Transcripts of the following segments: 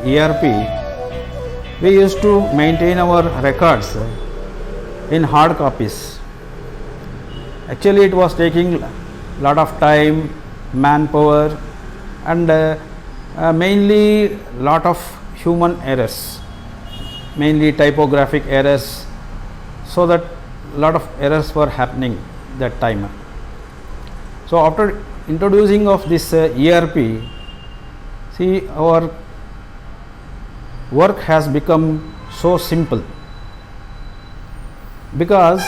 ERP, we used to maintain our records in hard copies. Actually, it was taking lot of time, manpower, and mainly lot of human errors, mainly typographic errors, so that lot of errors were happening that time. So after introducing of this ERP, see, our work has become so simple, because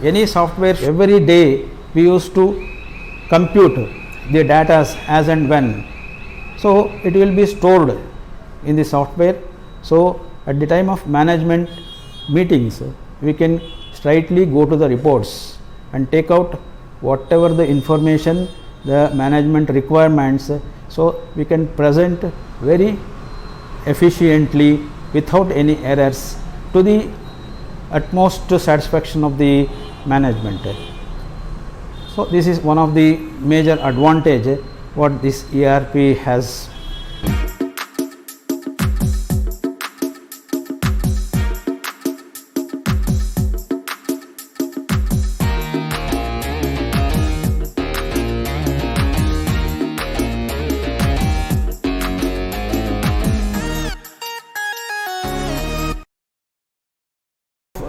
any software, every day we used to compute the data as and when, so it will be stored in the software. So at the time of management meetings, we can straightly go to the reports and take out whatever the information, the management requirements, so we can present very efficiently without any errors to the utmost satisfaction of the management. So this is one of the major advantage what this ERP has.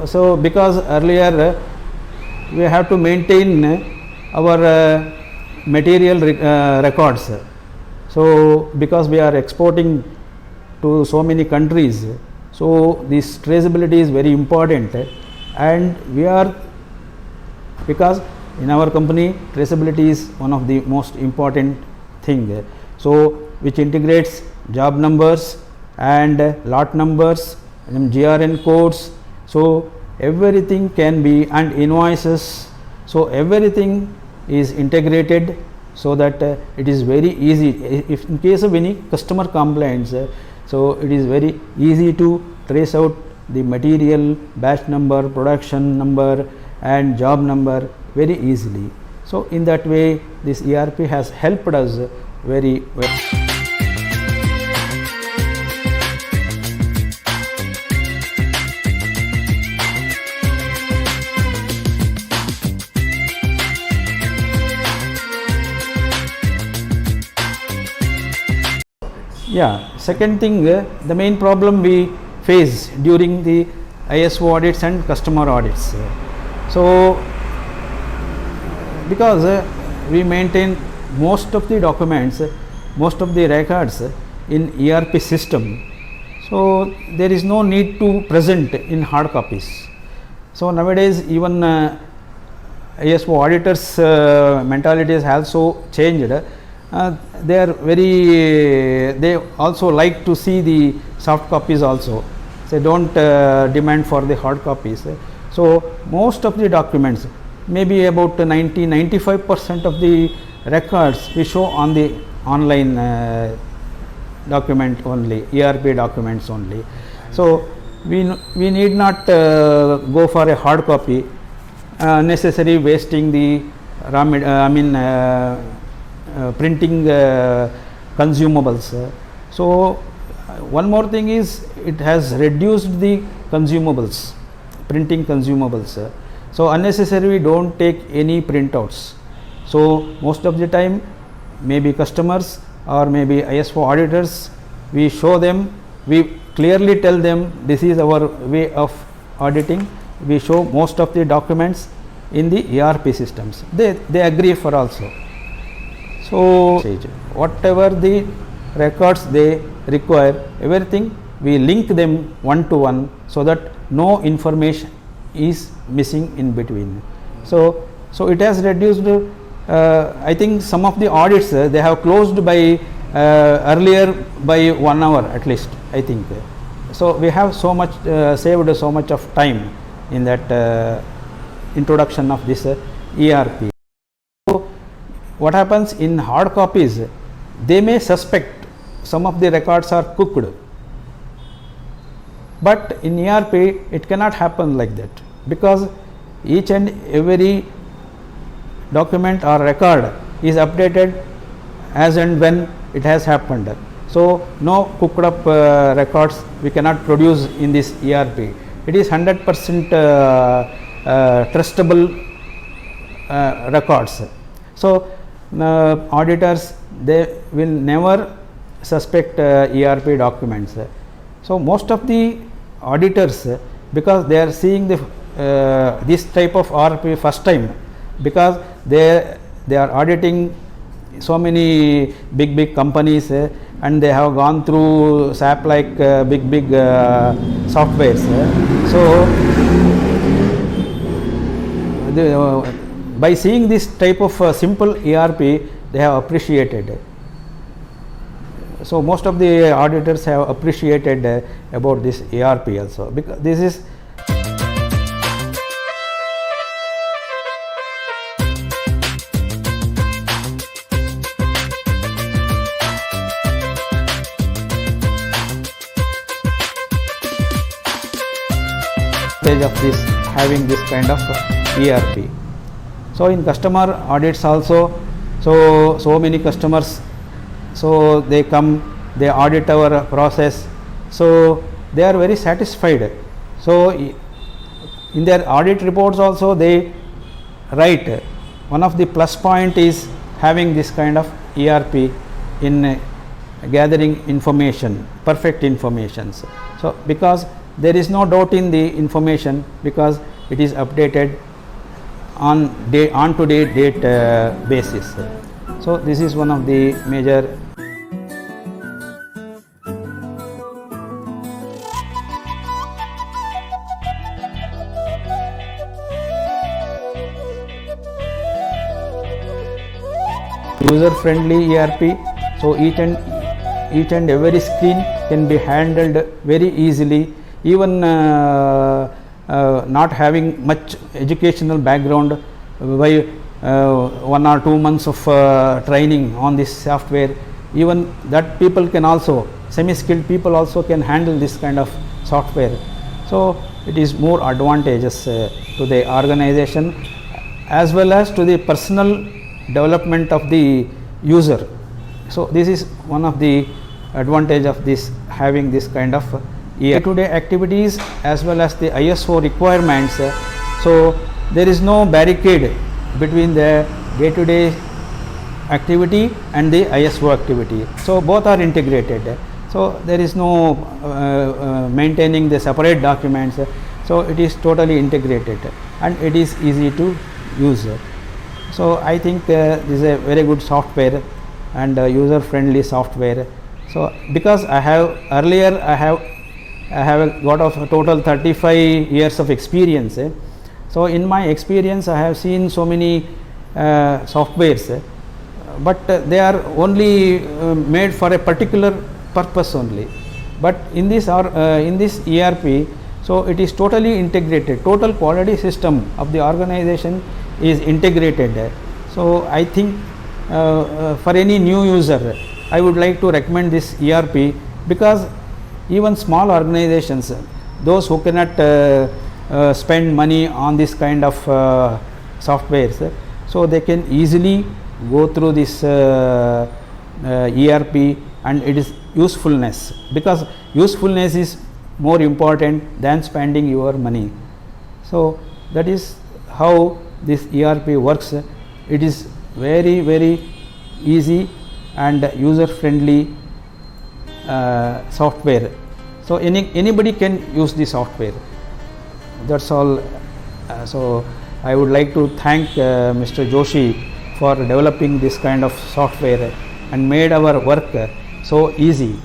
So because earlier we have to maintain our material records, so because we are exporting to so many countries, so this traceability is very important, and we are, because in our company traceability is one of the most important thing, so which integrates job numbers and lot numbers and GRN codes. So everything can be, and invoices, so everything is integrated, so that it is very easy. If in case of any customer complaints, so it is very easy to trace out the material, batch number, production number and job number very easily. So in that way this ERP has helped us very well. Yeah, second thing, the main problem we face during the ISO audits and customer audits. So because we maintain most of the documents, most of the records in ERP system, so there is no need to present in hard copies. So nowadays even ISO auditors mentality has also changed. They are very, they also like to see the soft copies also. They don't demand for the hard copies. So most of the documents, maybe about 90-95% of the records we show on the online document only, ERP documents only. So we need not go for a hard copy, necessary wasting the printing consumables. So one more thing is, it has reduced the consumables, printing consumables. So unnecessarily don't take any printouts. So most of the time maybe customers or maybe ISO auditors, we show them, we clearly tell them this is our way of auditing. We show most of the documents in the ERP systems. They agree for also. So whatever the records they require, everything we link them one to one, so that no information is missing in between. So it has reduced. I think some of the audits they have closed by earlier by 1 hour at least, I think. So we have so much saved so much of time in that introduction of this ERP. What happens in hard copies, they may suspect some of the records are cooked, but in ERP it cannot happen like that, because each and every document or record is updated as and when it has happened. So no cooked up records we cannot produce in this ERP. It is 100% trustable records. So auditors, they will never suspect ERP documents. So most of the auditors, because they are seeing the this type of ERP first time, because they are auditing so many big companies, and they have gone through SAP like big softwares. So by seeing this type of simple ERP, they have appreciated. So most of the auditors have appreciated about this ERP also, because this is of this having this kind of ERP. So in customer audits also, so many customers, so they come, they audit our process, so they are very satisfied. So in their audit reports also they write, one of the plus point is having this kind of ERP in gathering information, perfect informations. So because there is no doubt in the information, because it is updated on to date basis. So this is one of the major user friendly ERP. So each and every screen can be handled very easily. Even not having much educational background, by 1 or 2 months of training on this software, even that people can also, semi-skilled people also can handle this kind of software. So it is more advantageous to the organization as well as to the personal development of the user. So this is one of the advantage of this, having this kind of day-to-day activities as well as the ISO requirements. So there is no barricade between the day-to-day activity and the ISO activity. So both are integrated. So there is no maintaining the separate documents. So it is totally integrated and it is easy to use. So I think this is a very good software and user friendly software. So because I have got of a total 35 years of experience. So in my experience I have seen so many softwares, but they are only made for a particular purpose only. But in this ERP, so it is totally integrated. Total quality system of the organization is integrated. So I think for any new user, I would like to recommend this ERP, because even small organizations, those who cannot spend money on this kind of softwares, so they can easily go through this ERP, and it is usefulness, because usefulness is more important than spending your money. So that is how this ERP works. It is very easy and user friendly software. So anybody can use the software. That's all. So I would like to thank Mr. Joshi for developing this kind of software and made our work so easy.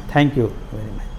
Thank you very much.